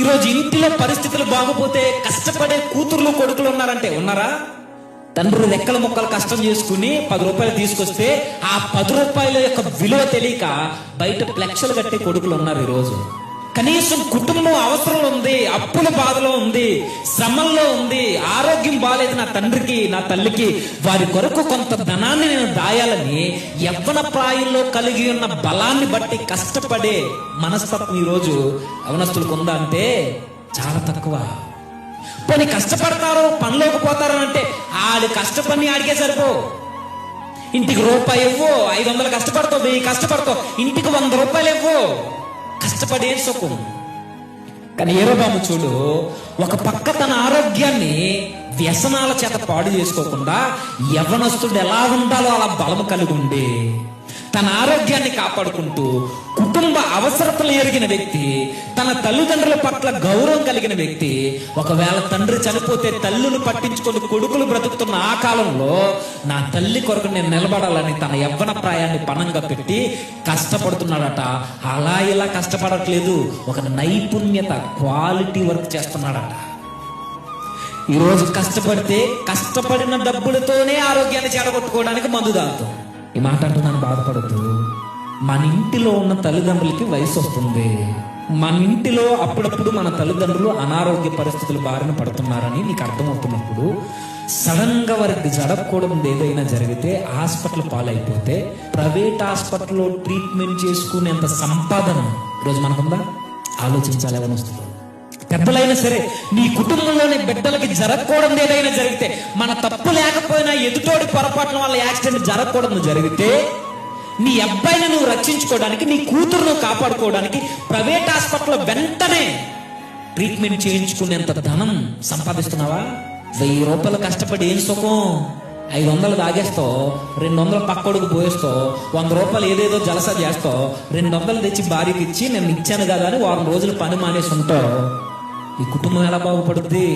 ఈరోజు ఇంటిలో పరిస్థితులు బాగపోతే కష్టపడే కూతుర్లు కొడుకులు ఉన్నారంటే ఉన్నారా? తండ్రులు రెక్కల ముక్కలు కష్టం చేసుకుని 10 రూపాయలు తీసుకొస్తే ఆ 10 రూపాయల యొక్క విలువ తెలియక బయట ఫ్లెక్స్లు కట్టే కొడుకులు ఉన్నారు ఈరోజు. కనీసం కుటుంబం అవసరం ఉంది, అప్పుల బాధలో ఉంది, శ్రమల్లో ఉంది, ఆరోగ్యం బాగాలేదు నా తండ్రికి నా తల్లికి, వారి కొరకు కొంత ధనాన్ని నేను దాయాలని యవ్వన ప్రాయంలో కలిగి ఉన్న బలాన్ని బట్టి కష్టపడే మనస్తత్వం ఈరోజు యవనస్తులకు ఉందా అంటే చాలా తక్కువ. పోనీ కష్టపడతారు, పనిలోకి పోతారు అంటే ఆడి కష్టపడి ఆడికే సరిపో. ఇంటికి రూపాయి ఇవ్వు, 500 కష్టపడతావు, 1000 కష్టపడతావు, ఇంటికి 100 రూపాయలు ఇవ్వు, కష్టపడే సుఖం. కానీ యెరొబాము చూడు, ఒక పక్క తన ఆరోగ్యాన్ని వ్యసనాల చేత పాడు చేసుకోకుండా యవ్వనస్తుడు ఎలా ఉండాలో అలా బలము కలిగి ఉండి తన ఆరోగ్యాన్ని కాపాడుకుంటూ కుటుంబ అవసరతలు ఎరిగిన వ్యక్తి, తన తల్లిదండ్రుల పట్ల గౌరవం కలిగిన వ్యక్తి, ఒకవేళ తండ్రి చనిపోతే తల్లులు పట్టించుకొని కొడుకులు బ్రతుకుతున్న ఆ కాలంలో నా తల్లి కొరకు నేను నిలబడాలని తన యవ్వన ప్రాయాన్ని పణంగా పెట్టి కష్టపడుతున్నాడట. అలా ఇలా కష్టపడట్లేదు, ఒక నైపుణ్యత క్వాలిటీ వర్క్ చేస్తున్నాడట. ఈరోజు కష్టపడితే కష్టపడిన డబ్బులతోనే ఆరోగ్యాన్ని చెడగొట్టుకోవడానికి మందు తాగుతాం. ఈ మాట అంటున్నాను, బాధపడద్దు. మన ఇంటిలో ఉన్న తల్లిదండ్రులకి వయసు వస్తుంది. మన ఇంటిలో అప్పుడప్పుడు మన తల్లిదండ్రులు అనారోగ్య పరిస్థితులు బారిన పడుతున్నారని నీకు అర్థమవుతున్నప్పుడు సడన్ గా వారికి జరగకూడదు ఏదైనా జరిగితే హాస్పిటల్ పాలైపోతే ప్రైవేట్ హాస్పిటల్లో ట్రీట్మెంట్ చేసుకునేంత సంపాదన ఈరోజు మనకుందా? ఆలోచించాలి. ఏమైనా వస్తుంది పెద్దలైనా సరే, నీ కుటుంబంలోని బిడ్డలకి జరగకూడదు ఏదైనా జరిగితే, మన తప్పు లేకపోయినా ఎదుటోడి పొరపాట్ల వల్ల యాక్సిడెంట్ జరగకూడదు జరిగితే, నీ అబ్బాయిని నువ్వు రక్షించుకోవడానికి, నీ కూతురును కాపాడుకోవడానికి ప్రైవేట్ హాస్పిటల్లో వెంటనే ట్రీట్మెంట్ చేయించుకునేంత ధనం సంపాదిస్తున్నావా? 1000 రూపాయలు కష్టపడి ఏం సుఖం? 500 తాగేస్తావు, 200 పక్కోడుకు పోయేస్తావు, 100 రూపాయలు ఏదేదో జలసా చేస్తావు, 200 తెచ్చి భార్యకి ఇచ్చి నేను ఇచ్చాను కదా అని వారం రోజులు పని మానేసి ఉంటావు. ఈ కుటుంబం ఎలా బాగుపడుద్ది?